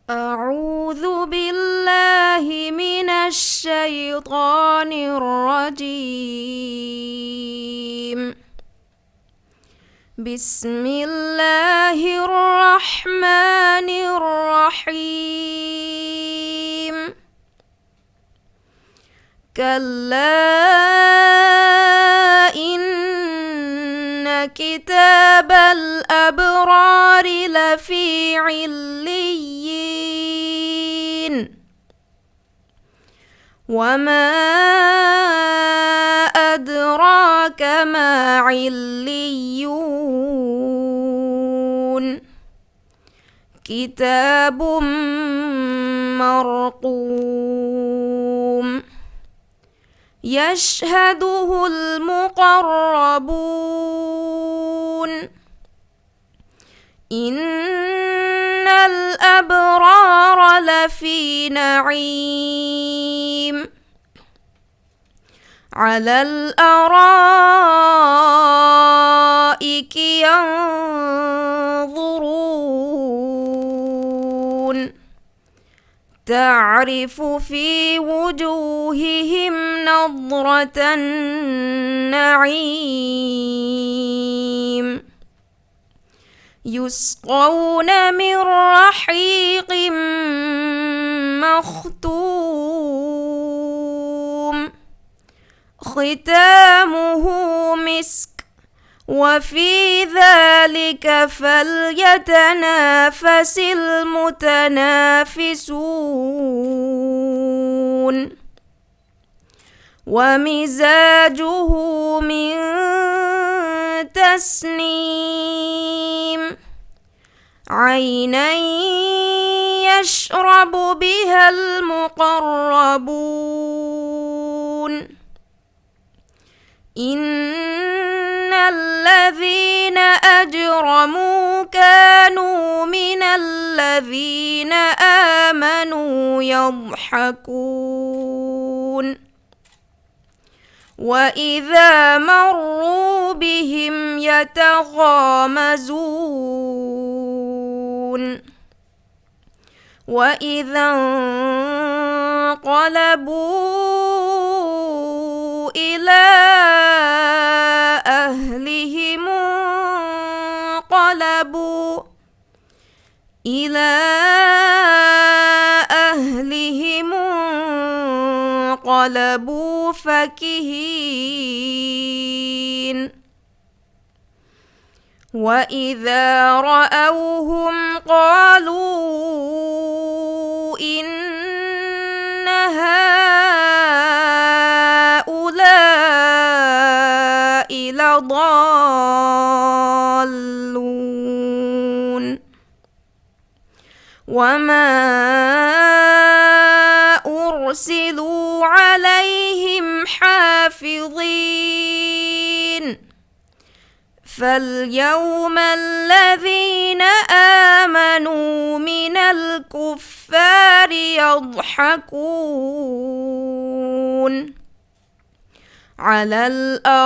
أعوذ بالله من الشيطان الرجيم. بسم الله الرحمن الرحيم. كلا إن كتاب الأبرار لفي عليين. وما أدراك ما عليون. كتاب مرقوم يشهده المقربون. إن الأبرار لفي نعيم على الأرائك ينظرون. تعرف في وجوههم نضرة النعيم. يسقون من رحيق مختوم ختامه مسك. وفي ذلك فليتنافس المتنافسون. ومزاجه من تسنيم. عينا يشرب بها المقربون. إن الذين أجرموا كانوا من الذين آمنوا يضحكون. وإذا مروا بهم يتغامزون. وإذا انقلبوا إلى أهلهم انقلبوا فكهين. وإذا رأوهم قالوا إن هؤلاء لضالون. وما أرسلوا عليهم حافظين. فاليوم الذين آمنوا من الكفار يضحكون على الأرائك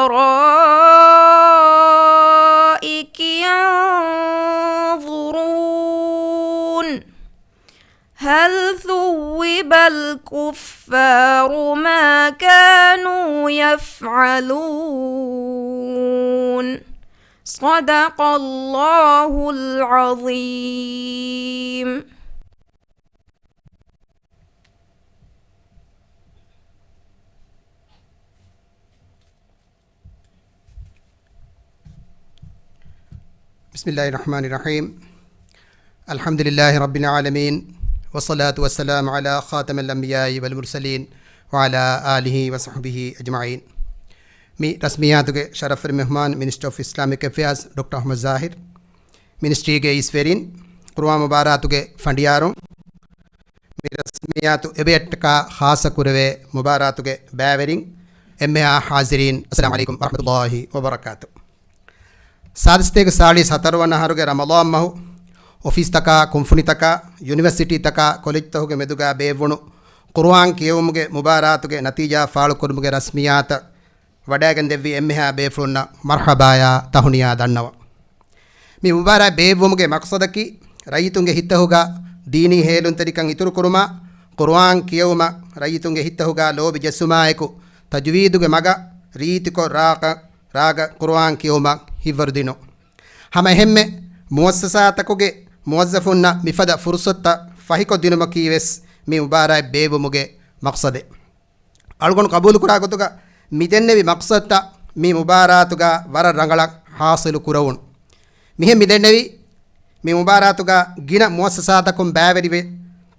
ينظرون. هل ثوب الكفار ما كانوا يفعلون. صدق الله العظيم. بسم الله الرحمن الرحيم. الحمد لله رب العالمين والصلاة والسلام على خاتم الأنبياء والمرسلين وعلى آله وصحبه أجمعين. می رسمیات کے شرف مہمان minister of Islamic affairs doctor Ahmad Zahir, ministry کے ایسفیرین قرآن مبارات کے فنڈیاروں می رسمیات ابیٹ کا خاص کروے مبارات کے بیورنگ اما حاضرین السلام علیکم ورحمۃ اللہ وبرکاتہ. سادستے کے 17 نہر کے رمضان مہو آفیس تکا کنفنی تکا یونیورسٹی تکا کالج تہو کے میدوگا بیونو قرآن کیوم کے مبارات کے نتیجہ فاڑ کرم کے رسمیات وڈاگن دೆವ್ವಿ ಎಮ್ಮೆಹ ಬೇಫ್ಲುನ್ನ ಮರ್ಹಬಾಯ ತಹುನಿಯಾ ದನ್ನವ ಮಿ ಮುಬಾರ ಬೇವುಮ್ಗೆ ಮಕ್ಸದಕಿ ರೈತುಂಗೆ ಹಿತ್ತಹುಗ දීනි හේලුන් තරිකන් ඉතුරු කුරුමා කුර්ආන් කියවුම රයිතුන්ගේ හිතහුගා ලෝබි ජස්සුමායකු තජ්වීදුගේ මග රීතිකෝ රාග කුර්ආන් කියවුම හිවර්දිනෝ හැම හැම්මේ මුවස්සසාතකුගේ මුවස්සෆුන්න මිෆද ෆුර්සත්ත ෆහිකෝ දිනම කීවෙස් මේ මුබාරයි බේබුමුගේ මක්සදේ අල්ගොන් කබූල් කුරා ගොතුක මිදෙන්නේවි මක්සත්ත මේ මුබාරාතුගා වර රංගලක් හාසිලු කුරවුන් මිහෙ මිදෙන්නේවි මේ මුබාරාතුගා ගින මුවස්සසාතකුම් බෑවරිවේ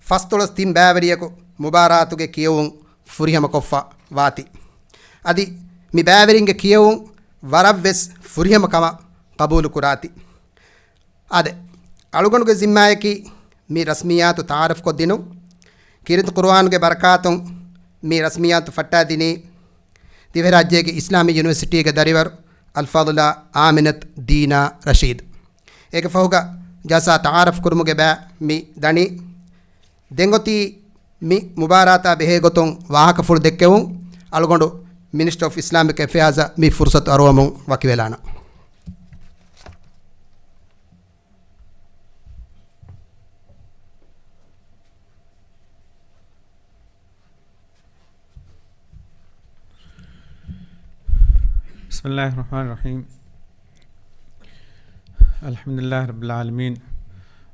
ෆස්තොලස් තින් බෑවරියකු මුබාරාතුගේ කියවුන් ෆුරිහම කොෆා වාති අදි මි බෑවරින්ගේ කියවුන් වරව්වෙස් ෆුරිහම කම කබූල් කුරාති අද අලුගණුගේ සිම්මායකි මේ රස්මියාතු තාරෆ් කො දිනු කිරිත කුර්ආන්ගේ බරකාතුන් මේ රස්මියාතු ෆට්ටා දිනේ දිව රාජ්‍යයේ ඉස්ලාමී යුනිවර්සිටියේ දරිවර අල්ෆාදුලා ආමිනත් දීනා රෂීද් ඒක ෆහුගා ජසා තාරෆ් කුරුමුගේ බෑ මි දනි දෙංගොති මි මුබාරාතා බෙහෙ ගොතොන් වාහක ෆුල් දෙක්කෙවුන් අලුගොඬු මිනිස්ටර් ඔෆ් ඉස්ලාමික් අෆේර්ස් මි ෆුර්සත් අරවමුන් වකිවෙලාන Bismillahir Rahmanir Rahim. Alhamdulillah Rabbil Alamin.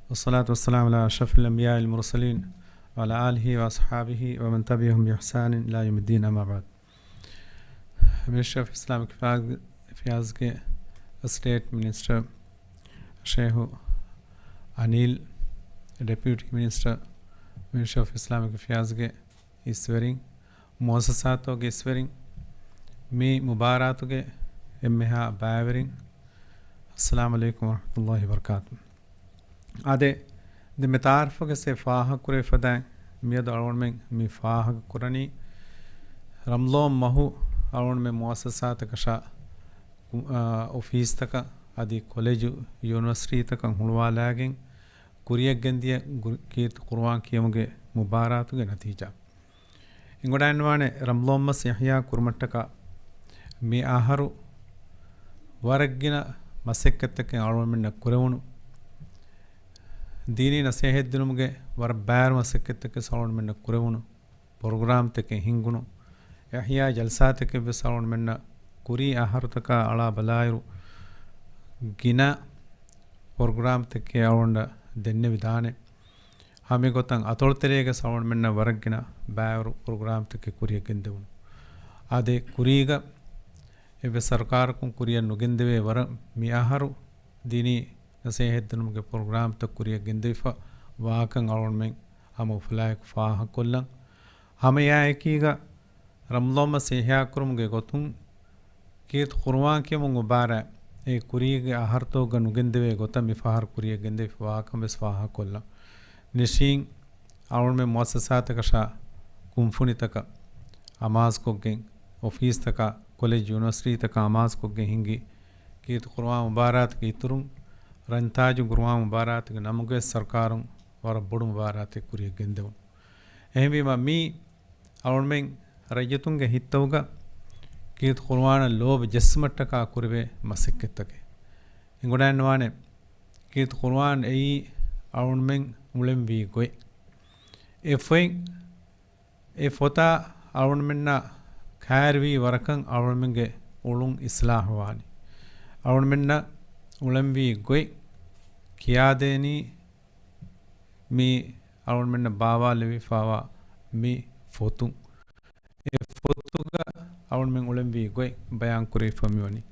Wassalatu wassalamu ala ashrafil anbiya'i wal mursalin wa ala alihi wa ashabihi wa man tabi'ahum bi ihsanin ila yawmiddin amma ba'd. Minister of Islamic Affairs ke State Minister Sheikh Anil, Deputy Minister of Islamic Affairs ke iswerin muassasato ke iswerin මේ මුබාරාතුගේ එම්මෙහා බෑවරින් අස්සලාමු අලයිකුම් වරහ්මතුල්ලාහි වබරකාතු ආදේ දෙමෙ තාර්ෆගේ සෙෆාහ කුරේ ෆදා මියද අලවන්මෙන් මි ෆාහ කුරණි රම්ලෝ මහු අලවන්මෙ මුඅස්සසාත කෂා office තක আদি college university තක හුණවාලාගෙන් කුරියක් ගෙන්දිය කීත් කුර්ආන් කියමුගේ මුබාරාතුගේ නතිජා ඉංගොඩන්වානේ රම්ලෝ මස් යහ්යා කුර්මට්ටක මේ ආහාරු වරග්ගින මසෙක්කත්තක ආරවමෙන්න කුරවුණු දීනී නසීහත් දිනුමුගේ වර බෑර මසෙක්කත්තක සවුණමෙන්න කුරවුණු programme තක හින්ගුණු යහියා ජල්සාතක වෙසවුණමෙන්න කුරී ආහාරතක අලා බලායරු ගින programme තක ආවොණ්ඩ දෙන්නේ විධානේ හැමි ගොතන් අතොල්තරේක සවුණමෙන්න වරග්ගින බෑරු programme තක කුරිය ගෙන්දවුණු ආදේ කුරීග එබ ਸਰකාරකුන් කුරිය නුගෙන්දවේ වර මි ආහාරු දීනී නසීහත් දිනුමුගේ programme තක කුරිය ගෙන්දෙෆා වාකන් ආවොණමෙන් හම උෆලායක ෆාහ කොල්ලන් හම යායකීග රම්ලොම සීහා කුරුමුගේ ගොතුන් කීත් කුර්ආන් කියමු මුබාරා ඒ කුරීගේ ආහාරතෝ ගනුගෙන්දවේ ගොත මි ෆාහර් කුරිය ගෙන්දෙෆා වාකම් බස් ෆාහ කොල්ලන් නිශින් ආවොණමෙ මුඅස්සසාත කෂා කුම්ෆුනිතක අමාස් කොගෙන් ඔෆිස් තක කොලෙජ් යුනිවර්සිටි තක අමාස් කොගෙන් හිඟි කීත කුර්ආන් මුබාරාත් කී තුරුන් රන්තාජු කුර්ආන් මුබාරාත් ක නමුගේ ਸਰකාරුන් වර බොඩු මුබාරාත් කුරිය ගෙන්දවුන් එහෙම මි අවුන්මෙන් රජතුන්ගේ හිතවුග කීත කුර්ආන ලෝබ ජස්මට්ටක කුරවේ මසෙක්කතක ඉංගොඩන්වානේ කීත කුර්ආන් එයි අවුන්මෙන් මුලෙන් වී ගොයි ඒ ෆොතා අවුන්මෙන්න ಖಾರ್ವಿ ವರಕಂ ಅವಳಮೆಂಗೆ ಉಳುಂ ಇಸ್ಲಾಹವಾನಿ ಅವಳಮೆನ್ನ ಉಳಂವಿ ಗೊಯ್ ಕಿಯಾದೇನಿ ಮಿ ಅವಳಮೆನ್ನ ಬಾವಾ ಲೆವಿಫಾವಾ ಮಿ ಫೋತು ಎ ಫೋತುಗ ಅವಳಮೆಂಗೆ ಉಳಂವಿ ಗೊಯ್ ಬಯಾನ್ ಕುರಿ ಫಮಿವನಿ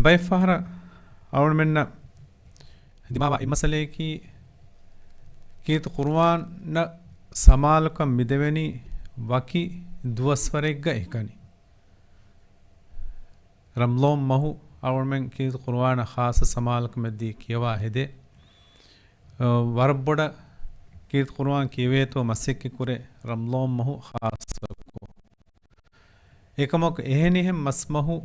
ಬೈಫಾರ ಅವಳಮೆನ್ನ ದಿಮಾವಾ ಇಮಸಲೇಕಿ ಕೀತ್ ಕುರ್ಆನ್ ನ ಸಮಾಲಕ ಮಿದೆವೆನಿ ವಕಿ දුවස්වරෙක්ග එකනි රම්ලෝම් මහු අවුන්මෙන් කීත කුර්ආන ખાસ සමාලක මෙද්දී කියවා හෙදේ වරබොඩ කීත කුර්ආන් කියවේතෝ මසෙක්කි කුරේ රම්ලෝම් මහු ખાસකෝ ඒකමක එහෙනිහෙම් මස්මහු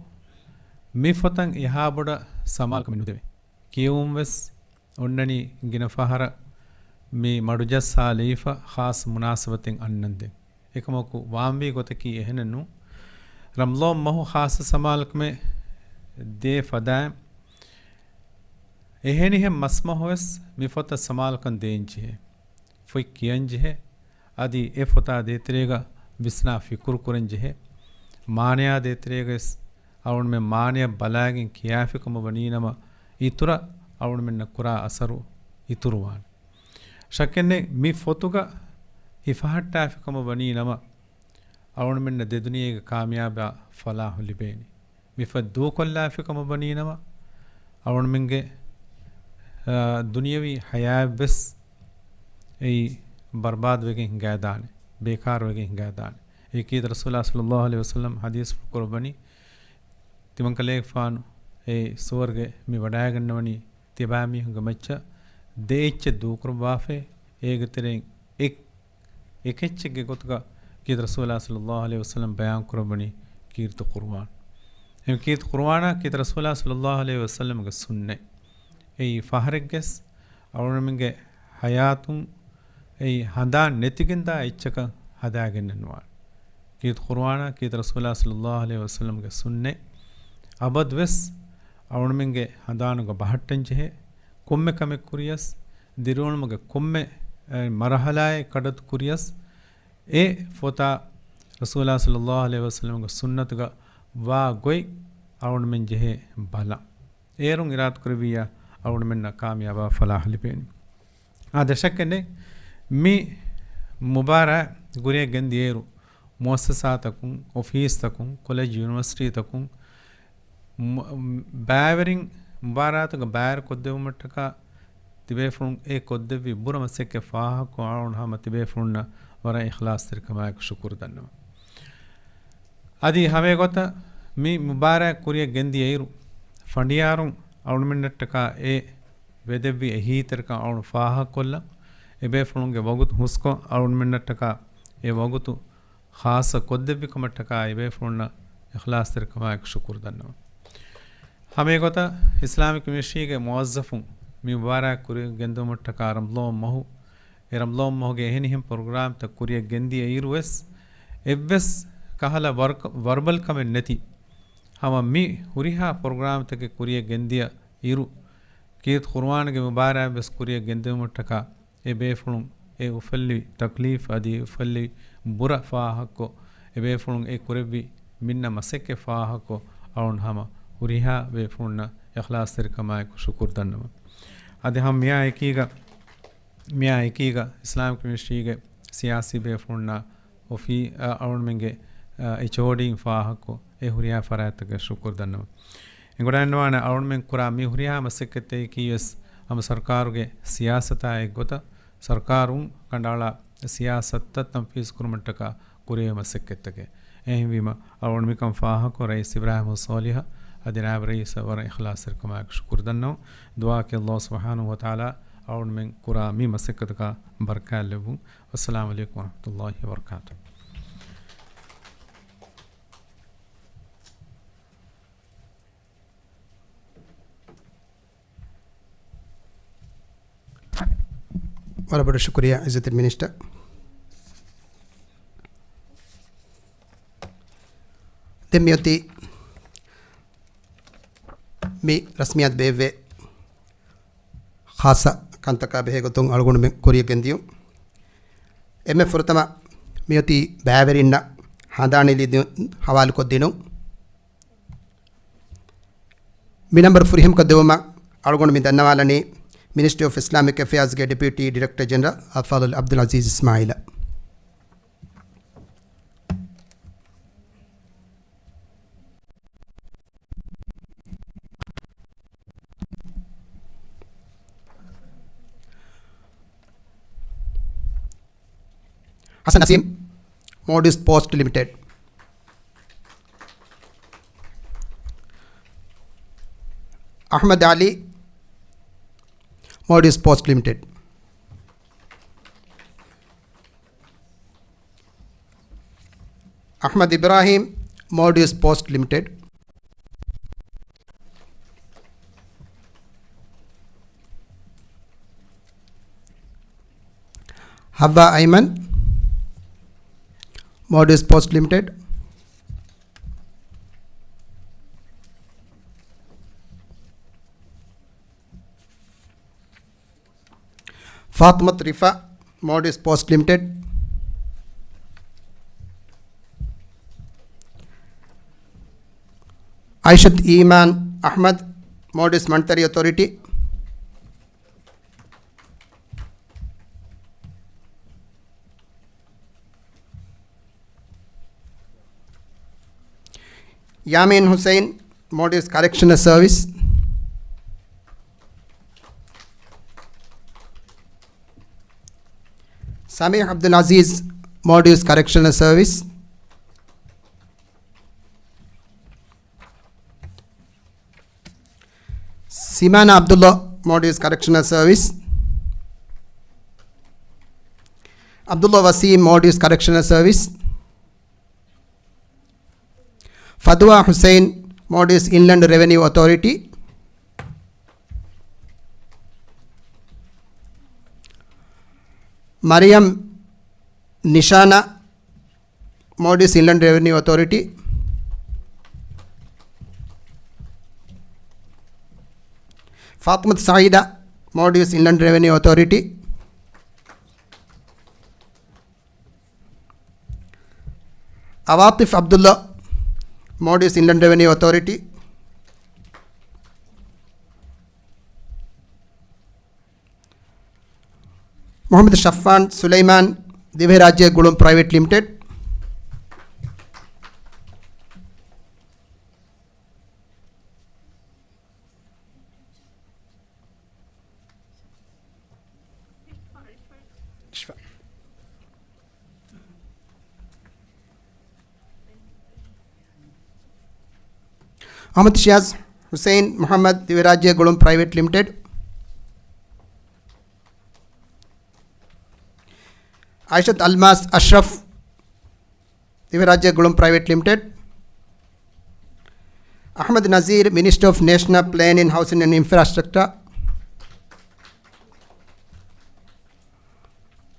මිෆතන් එහා බොඩ සමාලක මෙනුදෙවේ කියවුම් වෙස් ඔන්නනි ගින ෆහර මේ මඩුජස්සා ලීෆා ખાસ මුනාසබතෙන් අන්නන්දේ එකමකු वामवी गोतकी ehenu रमलोम महु खास समालक में दे फदा එහෙනි හැම මස්ම හොස් මිෆොත සමාල්කන් දේන්ජිහෙ ෆොයි කියන්ජිහෙ අදි ඒ ෆොතා දේතරේග විස්නා ෆිකුරු කුරන්ජිහෙ මානයා දේතරේගස් අවුන් මෙ මානය බලාගෙන් කියාෆිකම වනීනම ඉතුර අවුන් මෙන්න කුරා අසරු ඉතුරුවාන් ශක්කන්නේ මි ෆොතුග හිෆහට්ටාෆිකම වනීනම අවුන් මෙන්න දෙදුනියේග කාමියාබා ෆලාහු ලිබේනි මිෆ දූ කොල්ලාෆිකම වනීනම අවුන් මෙන්ගේ දුනියවි හයාබස් ඒ බර්බාද වෙගෙන් හිඟාදානේ බේකාර වෙගෙන් හිඟාදානේ ඒකීද රසූලුල්ලාහ සල්ලල්ලාහු අලයිහි වසල්ලම් හදීස් කුරබනි තිමන් කලේක් ෆානු ඒ සුවර්ගේ මි වඩා ගන්නවනි තිබාමි හුඟමච්ච දෙච්ච දූකරු වාෆේ ඒගතරෙන් එකෙච්චගේ ගොතක කීද රසූලුල්ලාහ සල්ලල්ලාහු අලයිහි වසල්ලම් බයාන් කුරබනි කීර්ත කුර්ආන් එම් කීර්ත කුර්ආන කීද රසූලුල්ලාහ සල්ලල්ලාහු අලයිහි වසල්ලම් ගේ සුන්නේ ඒ ෆහරෙක්ගස් අවුනමින්ගේ හයාතුන් ඒ හඳා නැතිකින්දා එච්චක හදාගෙන්නනවා කීත කුර්ආන කීත රසූලුල්ලාහ සල්ලල්ලාහු අලයිහි වසල්ලම් ගේ සුන්නේ අබද්වස් අවුනමින්ගේ හදානුග බහට්ටන් ජෙහෙ කොම්මෙ කමෙ කුරියස් දිරුවණමගේ කොම්මೆ ಮರಹಲಾಯ ಕಡತ್ ಕುರಿಯಸ್ ಎ ಫೋತಾ ರಸೂಲುಲ್ಲಾಹ ಸಲ್ಲಲ್ಲಾಹು ಅಲೈಹಿ ವಸಲ್ಲಂ ಗ ಸುನ್ನತುಗ ವಾ ಗೊಯ್ ಅವಣ ಮೆನ್ ಜೆಹೆ ಬಲ ಏರುಂ ಇರಾತ್ ಕುರವಿಯ ಅವಣ ಮೆನ್ನ ಕಾಮಿಯಾಬ ಫಲಾಹ್ ಲಿಪೇನಿ ಆ ದಶಕನೆ ಮಿ ಮುಬಾರ ಗುರಿಯ ಗಂದಿ ಏರು ಮುಅಸ್ಸಸಾತಕುಂ ಆಫೀಸ್ ತಕುಂ ಕಾಲೇಜ್ ಯೂನಿವರ್ಸಿಟಿ ತಕುಂ ಬಾವರಿಂಗ್ ಮುಬಾರಾತುಗ ಬಾರ್ ಕೊದ್ದೆವು ಮಟ್ಟಕ තිබේෆුන් ඒ කොද්දෙවි බුරම සෙක්ක ෆාහක ආවුන් හම තිබේෆුන්න වර ඉඛලාස් තිරකමායක ශුකුර දන්නවා අදි හැමේ ගොත මි මුබාරක් කුරිය ගෙන්දි එයිරු ෆණ්ඩියාරුන් අවුන් මින්නට්ටක ඒ වෙදෙවි එහීතරක අවුන් ෆාහක කොල්ල එබේෆුන්ගේ වගුත් හුස්කෝ අවුන් මින්නට්ටක ඒ වගුතු ખાસ කොද්දෙවි කමට්ටක එබේෆුන්න ඉඛලාස් තිරකමායක ශුකුර දන්නවා හැමේ ගොත ඉස්ලාමික මිෂීගේ මුවස්සෆුන් mi mubarak kuri gendo mutta karamlom mahu eramlom mahuge ehni hem program ta kuriya gendi ayrues evves kahala verbal kamen neti hama mi huriha program ta ke kuriya gendiya iru kit qur'an ge mubarak bes kuriya gendo mutta ka e befulun e ufalli taklif adi ufalli bura faahako e befulun e kurebi minna maseke faahako awun hama huriha befulna ikhlas tirkama ko shukur dannama अदे हम मियाँ एकीगा इस्लाम chemistry के सियासी बेफुन्ना ओफी अरुण मेंगे एचोडिंग फाहको ए हुरिया फरात के शुक्र दन्नो इंगोडनवाने अरुण में कुरा मी हुरिया मसकते की यस हम सरकार के सियासत है गोता सरकारों कंडाला सियासत तंफीज कुरमटका कुरे मसकते के एही विमा अरुण में कम फाहको रईस इब्राहिम सोलिह अदिनाब रईस वर इखलास रकमा शुक्र दन्नो दुआ के अल्लाह सुब्हानहु व तआला और में कुरा मी मसकत का बरकत लेबू अस्सलाम वालेकुम व रहमतुल्लाहि व बरकातहू बड़ा बड़ा शुक्रिया इज्जत मिनिस्टर देमियोती मी रस्मियत बेवे खासा कंतका बेगतुं अलगुण में कोरिय गेंदियु एमे फुरतम मियोती बैवरिन्न हादानी लिदु हवाल को दिनु मी नंबर फुरिहम को देवमा अलगुण में दन्नवालनी मिनिस्ट्री ऑफ इस्लामिक अफेयर्स के deputy director general अफादुल Abdul Aziz Ismail Hasan Nasim, Modis Post Limited. Ahmad Ali, Modis Post Limited. Ahmad Ibrahim, Modis Post Limited. Habba Ayman, Modis Post Limited. Fatmat Rifa, Modis Post Limited. Aishat Iman Ahmad, Modis Monetary Authority. Yamin Hussain, Modis Correctional Service. Samir Abdul Aziz, Modis Correctional Service. Simana Abdullah, Modis Correctional Service. Abdullah Wasim, Modis Correctional Service. Fadwa Hussain, Modis Inland Revenue Authority. Mariam Nishana, Modis Inland Revenue Authority. Fatmat Saida, Modis Inland Revenue Authority. Awatif Abdullah, Modis Inland Revenue Authority. Muhammad Shaffan Sulaiman, Divya Rajya Gulum Private Limited. Ahmad Shiaz Hussain Muhammad, Divya Rajya Gulum Private Limited. Aishat Almas Ashraf, Divya Rajya Gulum Private Limited. Ahmad Nazir, Minister of National Planning, Housing and Infrastructure.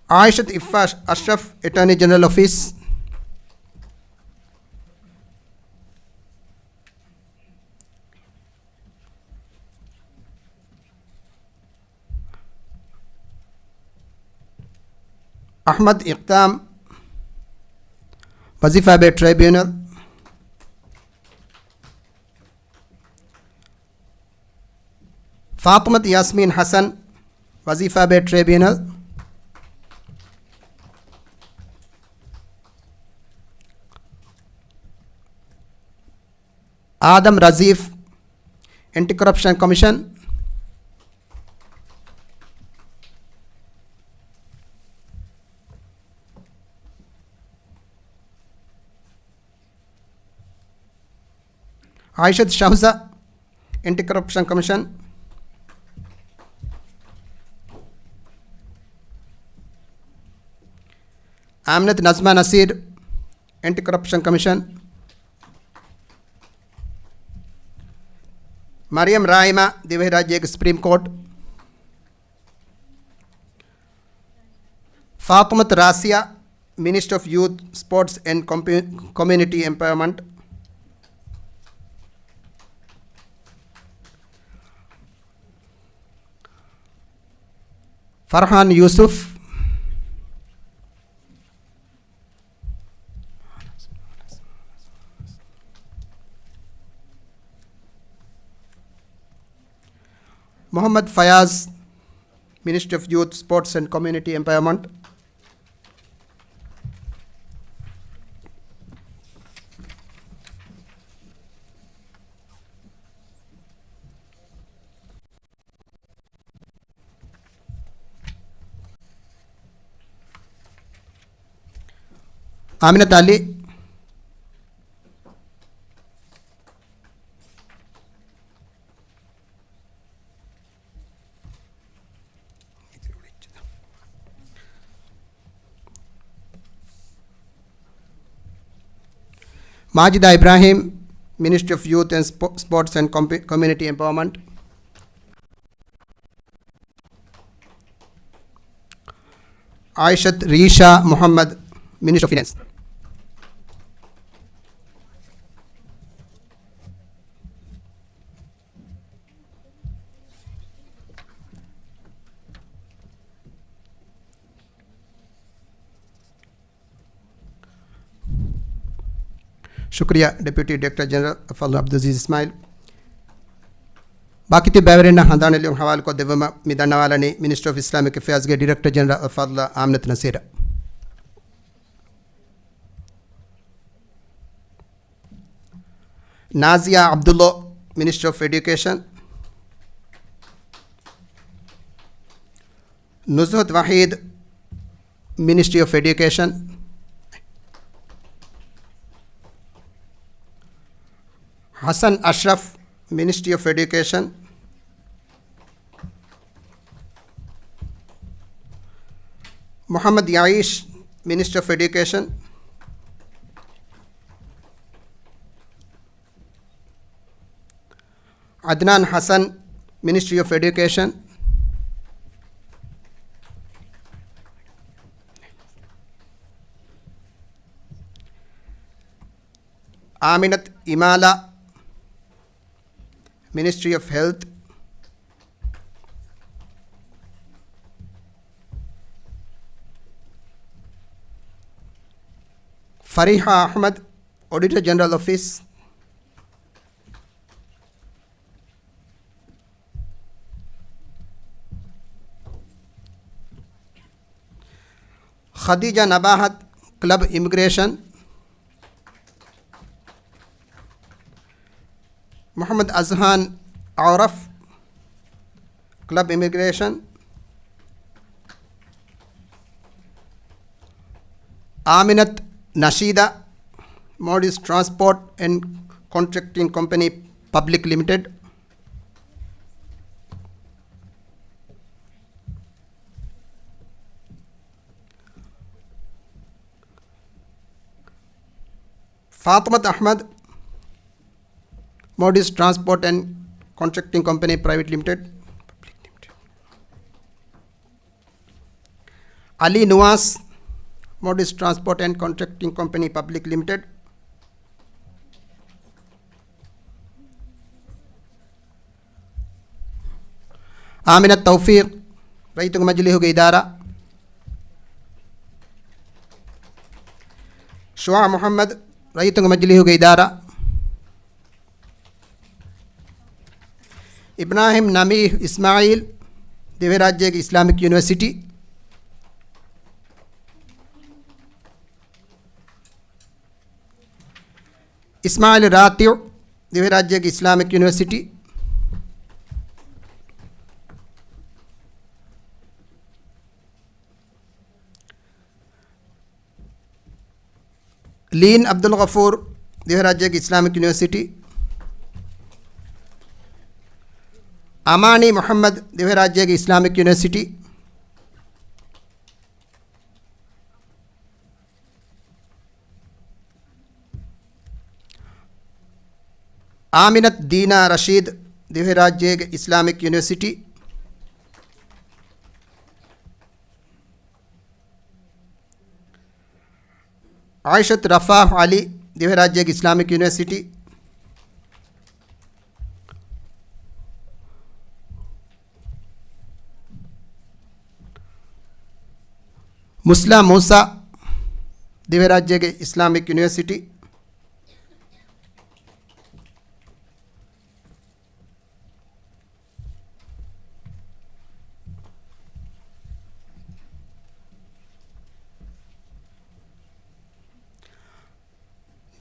Aishat Iffa Ashraf, Attorney General Office. Ahmad Iqtam, Wazifa Bay Tribunal. Fatmat Yasmin Hassan, Wazifa Bay Tribunal. Adam Razif, Anti-Corruption Commission. Aishat Shahza, Anti-Corruption Commission. Amnat Nazma Nasir, Anti-Corruption Commission. Mariam Raima, Divya Rajya Supreme Court. Fatmat Rasia, Minister of Youth, Sports and Community Empowerment. Farhan Yusuf, Muhammad Fayaz, Minister of Youth, Sports and Community Empowerment. Aminat Ali, Majida Ibrahim, Ministry of Youth and Sports and Community Empowerment. Aishat Risha Muhammad, Minister of Finance. शुक्रिया deputy director general अफल अब्दुल इस्माइल बाकी बेवरेन हंदान हवाल को दिवम मिदनवाలని minister of Islamic affairs के डायरेक्टर जनरल अफल Aminath Naseer Nazia Abdulla minister of education Nuzhat Waheed ministry of education Hassan Ashraf ministry of education Mohamed Yaish minister of education Adnan Hassan ministry of education Aminath Imala ministry of health Fareeha Ahmad auditor general office Khadija Nabahat club immigration Mohamed Azhan औरफ क्लब इमिग्रेशन आमिनत नशीदा मोडिस transport and contracting company public limited Fathimath Ahmed मोडिस transport and contracting company private limited Ali Nawaz मोडिस transport and contracting company public limited Aminath Thaufeeq रईतुल मजलिस इदारा शुआ मोहम्मद रईतुल मजलिस इदारा इब्राहिम नमी इस्माइल दिव्य राज्य इस्लामिक यूनिवर्सिटी इस्माइल रातियो दिव्य राज्य इस्लामिक यूनिवर्सिटी लीन अब्दुल गफूर दिव्य राज्य इस्लामिक यूनिवर्सिटी अमानी मोहम्मद दिव्य राज्य इस्लामिक यूनिवर्सिटी आमिनत दीना रशीद दिव्य राज्य इस्लामिक यूनिवर्सिटी आयशत रफ़ा अली दिव्य राज्य इस्लामिक यूनिवर्सिटी मुस्ला मूसा दिव्य राज्य Islamic university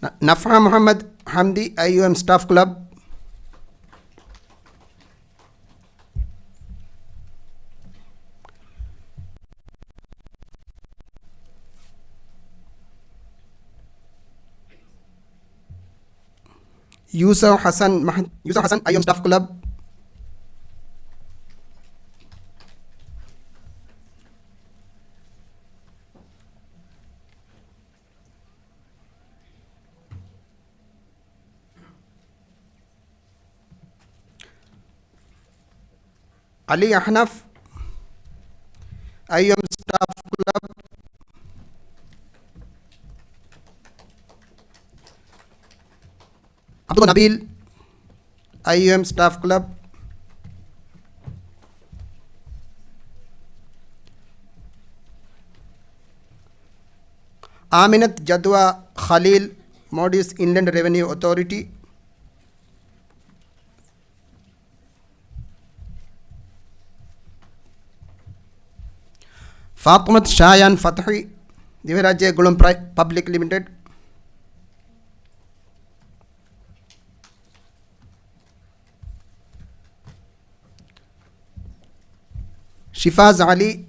Nafa Mohamed Hamdi IUM staff club Yoosuf Hassan IUM staff club Ali Ahnaf IUM staff club Abdul Nabeel IUM staff club Aminath Jadwa Khaleel Maldives Inland Revenue Authority, Fatmat Shayan Fathi, Diviraja Gulum Public Limited, Shifaz Ali,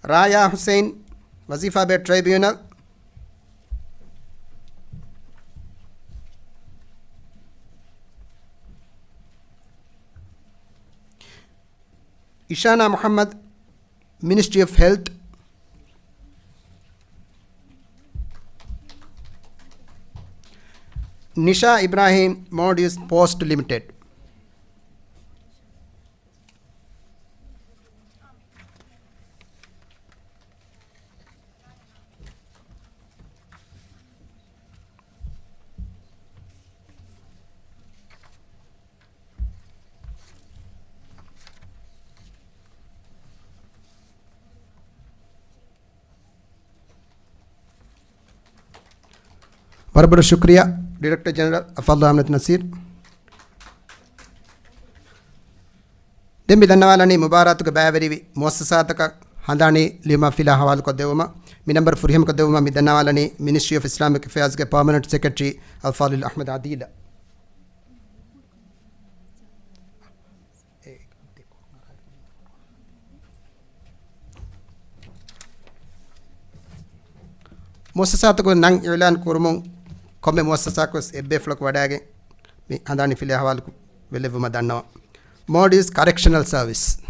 Raya Hussain, Wazifa Bay Tribunal, Ishana Muhammad, Ministry of Health, Nisha Ibrahim, Maldives Post Limited. Barbara Shukriya, Director General Afadlu Ahmed Nasir. Dembi Danawalani Mubaratuka Baveri, Mosasataka, Handani, Lima Fila Hawal Kodevuma, Mi number for him Kodevuma, Midanawalani, Ministry of Islamic Affairs, Permanent Secretary Al-Fadil Ahmed Adila. Mosasatako Nang Irlan Kurmung. Come Mosasakos Ebbe Flock Wadage, Andani Filia Haval Velevuma Dano. Maldives Correctional Service.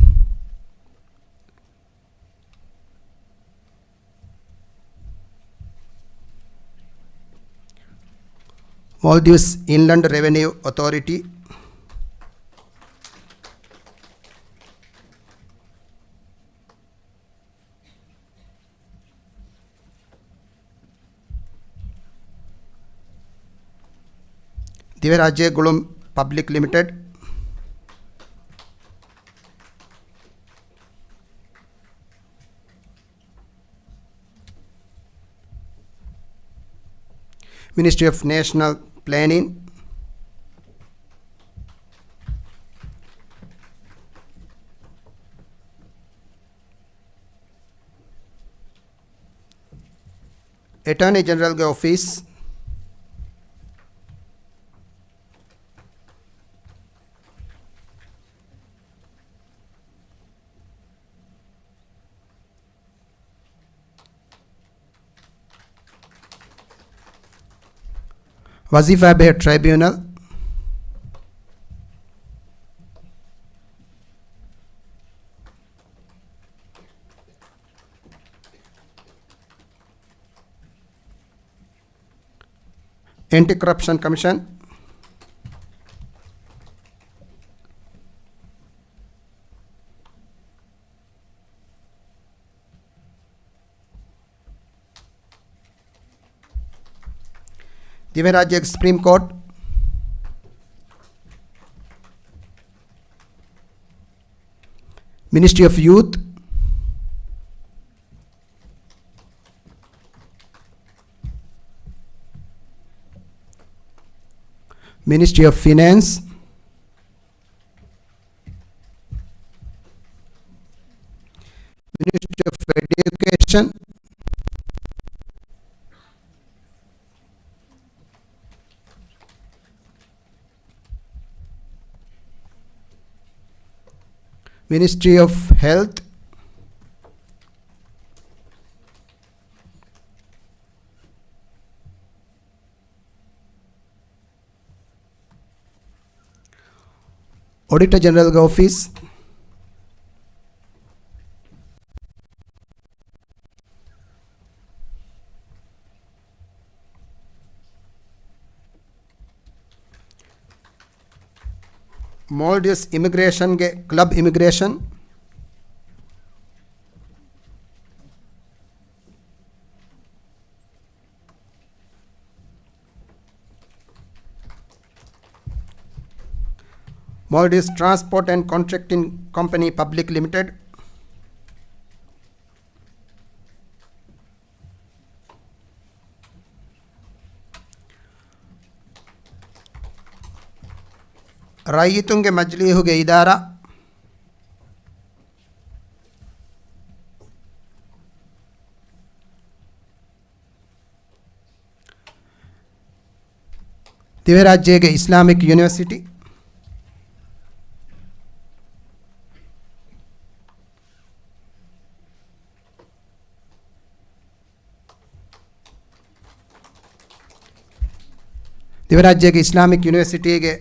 Maldives Inland Revenue Authority. Diviraja Gulum Public Limited, Ministry of National Planning, Attorney General Office, Wazifa Bay Tribunal, Anti-Corruption Commission, Diviraja Supreme Court, Ministry of Youth, Ministry of Finance, Ministry of Education, Ministry of Health, Auditor General Office, Maldives Immigration Club Immigration, Maldives Transport and Contracting Company Public Limited, ರೈತುಂಗೆ ಮಜ್ಲಿಹುಗೆ ಇದಾರ, ದಿವ್ಯರಾಜ್ಯಗೆ Islamic university, ದಿವ್ಯರಾಜ್ಯಗೆ Islamic ಯೂನಿವರ್ಸಿಟಿಗೆ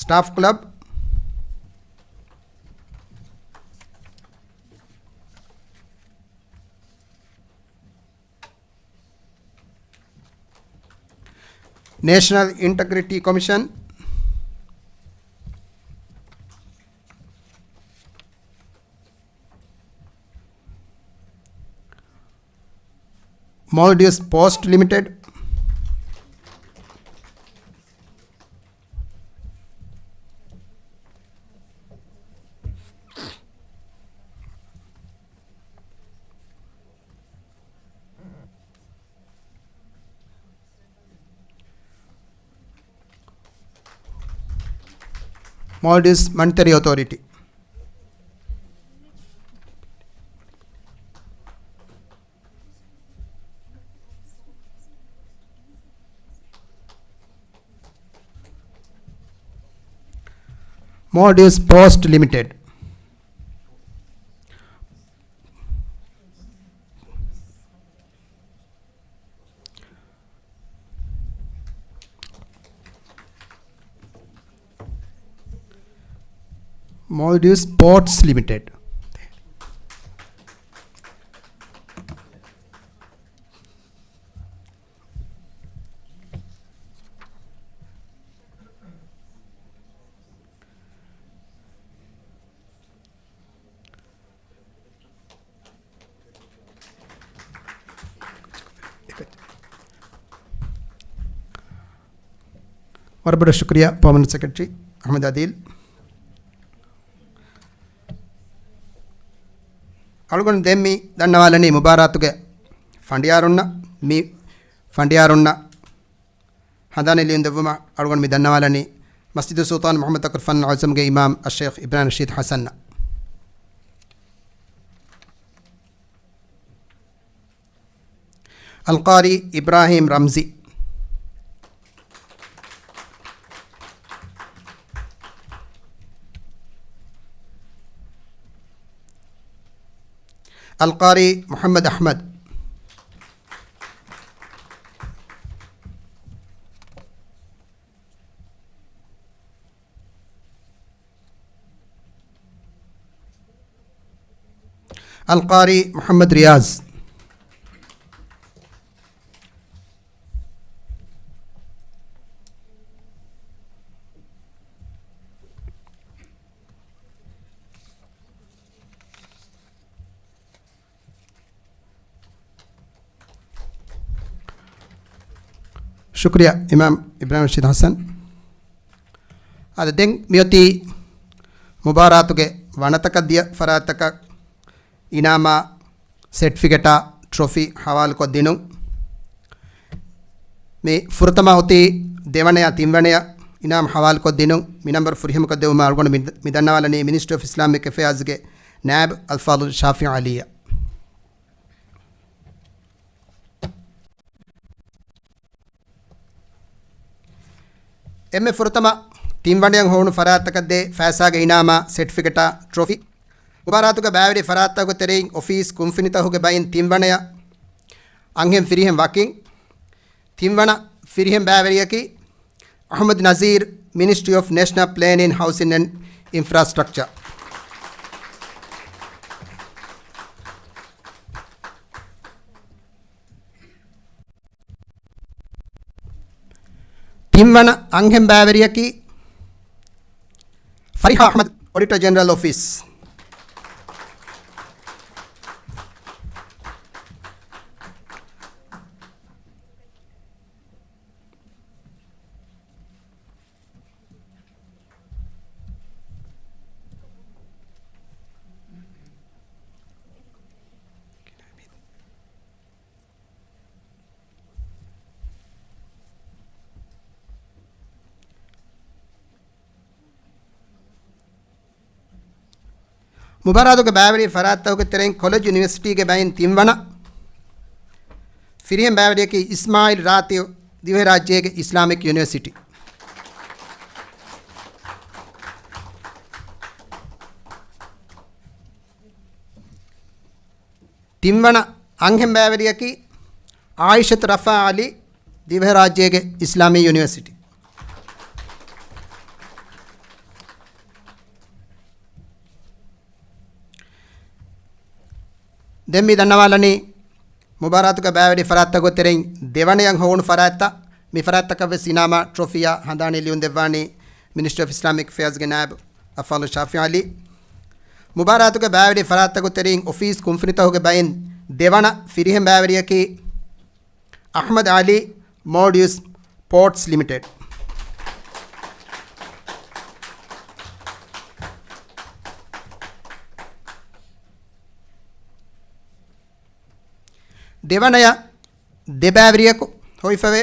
staff club, national integrity commission, Maldives Post Limited, Maldives Monetary Authority. Maldives Post Limited. Maldives Ports Limited. और बड़ा शुक्रिया permanent secretary Ahmad Adil. अळगोन देम्मी दन्नवालनी मुबारातुगे फंडियारुन्न मी फंडियारुन्न हदानिलियुंदवुमा अळगोन मी दन्नवालनी मस्जिद सुल्तान मोहम्मद तकर फन आज़म के इमाम अशेख इब्राहिम रशीद हसन अलकारी इब्राहिम रमजी अलकारी मोहम्मद अहमद अलकारी मोहम्मद रियाज शुक्रिया इमाम इब्राहिम रशीद हसन. अद देंग मियोती मुबारातुगे वनतक दिय फरातक इनामा सर्टिफिकेटा ट्रॉफी हवाल को दिनु मे फुरतमा होती देवणया तिंवणया इनाम हवाल को दिनु मी नंबर फुरहिम को देव मालगोन मिदन्नवालनी मिनिस्ट्री ऑफ इस्लामिक अफेयर्स के नायब अल्फाजुल शाफी अलिया. एम फुरतमा टीम वंडियंग होनु फरातक दे फैसा के इनामा सर्टिफिकेटा ट्रॉफी मुबारातु के बैवरी फराता को तेरे ऑफिस कुंफिनिता हो के बाइन टीम वंडया अंगेम फिरिहम वाकिंग टीम वंडा फिरिहम बैवरी की Ahmad Nazir ministry of national planning housing and infrastructure. टीमवन अंगेम बैवरिया की Fariha Ahmad auditor general office. मुबारातो के बैवरी फरात के तेरें कॉलेज यूनिवर्सिटी के बैन तिमवना फिर बैवरी की इस्माइल रात दिवे राज्य के इस्लामिक यूनिवर्सिटी तिमवना अंगम बैवरी की आयशत रफ़ा अली दिवे राज्य के इस्लामी यूनिवर्सिटी දෙම්මි දන්නවාලනි මුබාරාතුක බෑවැඩි ෆරාත්තගො තෙරෙන් දෙවණයන් හෝන් ෆරාත්ත මි ෆරාත්තක වෙ සිනාමා ට්‍රොෆියා හඳානි ලියුන් දෙවානි මිනිස්ටර් ඔෆ් ඉස්ලාමික් ෆෙයර්ස් ගේ නායබ් අෆාලු ශාෆි අලි මුබාරාතුක බෑවැඩි ෆරාත්තගො තෙරෙන් ඔෆිස් කුම්ෆිනිතහුගේ බයින් දෙවණ ෆිරිහෙන් බෑවැඩියකි අහ්මද් අලි මෝඩියස් පෝර්ට්ස් ලිමිටෙඩ් देवनय देबावरियक होइफवे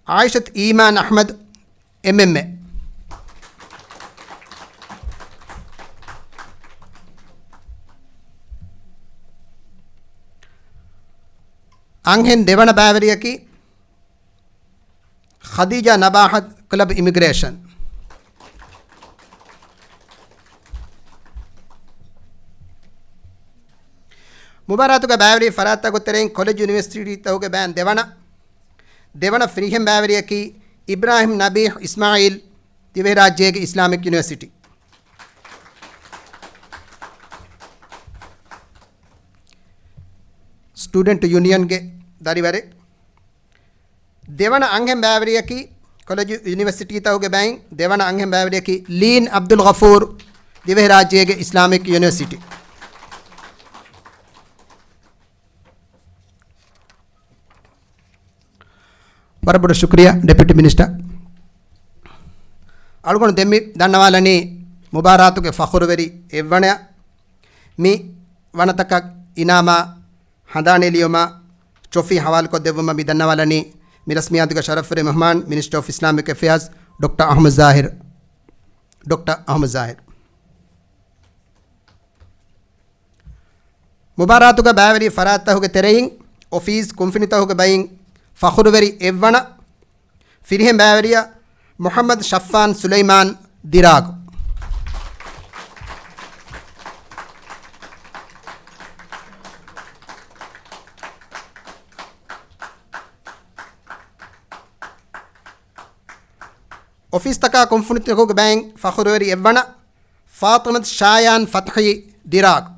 आयशत ईमान अहमद एमएमए अंगेन देवन बावरियकी खदीजा नबाहत क्लब इमिग्रेशन मुबारातु का बैवरी फराता को तेरें कॉलेज यूनिवर्सिटी तो के बैन देवना फ्रीहम बैवरी की इब्राहिम नबी इस्माइल दिवे राज्य के इस्लामिक यूनिवर्सिटी स्टूडेंट यूनियन के दारीवारे देवना अंगम बैवरी की कॉलेज यूनिवर्सिटी तो के बैन देवना अंगम बैवरी की लीन अब्दुल गफूर दिवे राज्य के इस्लामिक यूनिवर्सिटी बरबड़ शुक्रिया डिप्यूटी मिनिस्टर अलगोण देम्मी दन्नवालनी मुबारातु के फ़खुरवेरी एव्वण्य मी वनतक इनामा हदानेलियोमा ट्रॉफी हवाल को देवमा मी दन्नवालनी मी रस्मियात का शरफ़ मेहमान minister of Islamic affairs doctor Ahmad Zahir मुबारातु का बैवरी फराता हो के तेरेइंग ऑफिस कुंफिनिता हो के बाइंग फ़खुरवेरी एव्वण फिरिहें बैवरिया मोहम्मद शफ़ान सुलेमान दिराग ऑफिस तका कुंफुनित को बैंक फ़खुरवेरी एव्वण फ़ातिमत शायान फ़तही दिराग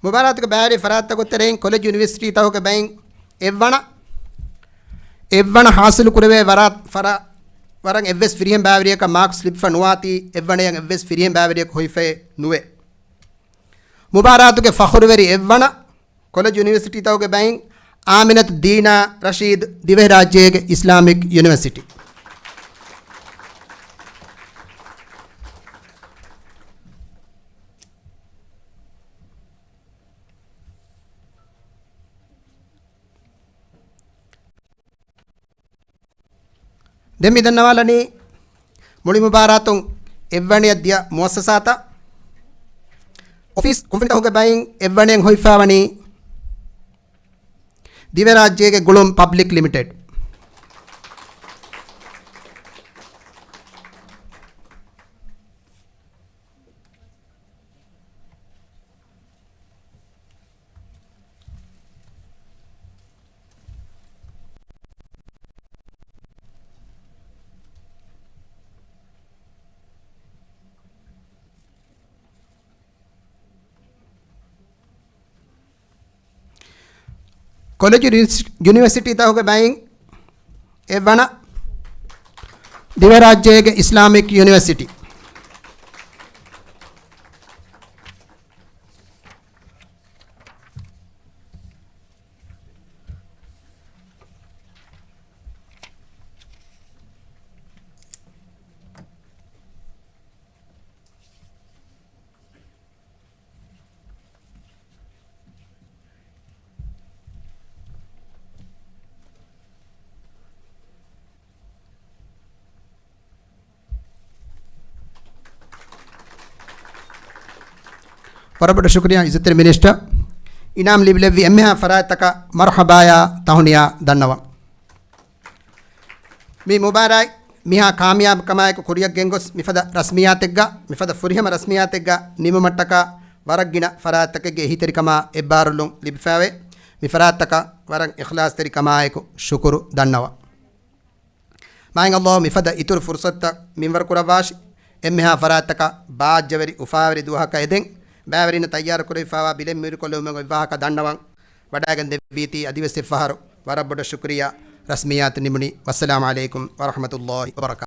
मुबारत के बैरी फरात को तेरें कॉलेज यूनिवर्सिटी तो के बैंक एव्वण हासिल कुरवे वरात फरा वरंग एवस फ्रीहम बैवरिया का मार्क्स स्लिप फनुआती एव्वण यंग एवस फ्रीहम बैवरिया होइफे नुवे मुबारत के फ़खुरवेरी एव्वण कॉलेज यूनिवर्सिटी तो के बैंक आमिनत दीना रशीद दिवे राज्य के इस्लामिक यूनिवर्सिटी දෙම්මි දන්නවාලනි මුළි මුබාරාතුන් එව්වණි අධ්‍ය මුවස්සසාත ऑफिस कुंफिनिता होके बाइंग एव्वणियं होइफावनी दिवे राज्य के गुलुम पब्लिक लिमिटेड कॉलेज यूनिवर्सिटी ता होके बाइंग एवना दिवे राज्य के इस्लामिक यूनिवर्सिटी ವರಬಡ ಶುಕ್ರಿಯಾ ಇಜ್ಜತಿನ ಮಿನಿಸ್ಟರ್ ಇನಾಮ್ ಲಿಬ್ಲೆವಿ ಎಮ್ಮೆಹ ಫರಾತಕ ಮರ್ಹಬಾಯ ತಹುನಿಯಾ ದನ್ನವ ಮಿ ಮುಬಾರಾಯ್ ಮಿಹಾ ಕಾಮಯಾಬ್ ಕಮಾಯಕ ಕುರಿಯಕ್ ಗೆಂಗೊಸ್ ಮಿಫದ ರಸ್ಮಿಯಾತೆಗ್ಗ ಮಿಫದ ಫುರಿಹಮ ರಸ್ಮಿಯಾತೆಗ್ಗ ನಿಮ ಮಟ್ಟಕ ವರಗ್ಗಿನ ಫರಾತಕಗೆ ಹಿತರಿಕಮ ಎಬ್ಬಾರುಲು ಲಿಬ್ಫಾವೆ ಮಿಫರಾತಕ ವರಂಗ್ ಇಖ್ಲಾಸ್ ತರಿಕಮಾಯಕು ಶುಕುರು ದನ್ನವ ಮಾಯಂಗ್ ಅಲ್ಲಾಹ್ ಮಿಫದ ಇತುರು ಫುರ್ಸತ್ತ ಮಿಂವರ್ ಕುರವಾಶ್ ಎಮ್ಮೆಹಾ ಫರಾತಕ ಬಾಜ್ಜವರಿ ಉಫಾವರಿ ದುಹಕ ಎದೆಂಗ್ ಬ್ಯಾವರಿನ ತಯ್ಯಾರ ಕುರಿಫಾವ ಬಿಲೆಂ ಮಿರುಕೊಲ್ಲುಮೆಂಗ ವಿವಾಹಕ ದಂಡವಂ ವಡಾಗಂದೆ ಬೀತಿ ಅದಿವಸಿ ಫಹರು ವರಬ್ಬಡ ಶುಕ್ರಿಯಾ ರಸ್ಮಿಯಾತ್ ನಿಮುನಿ ವಸ್ಸಲಾಮು ಅಲೈಕುಂ ವರಹಮತುಲ್ಲಾಹಿ ವಬರಕಾತುಹು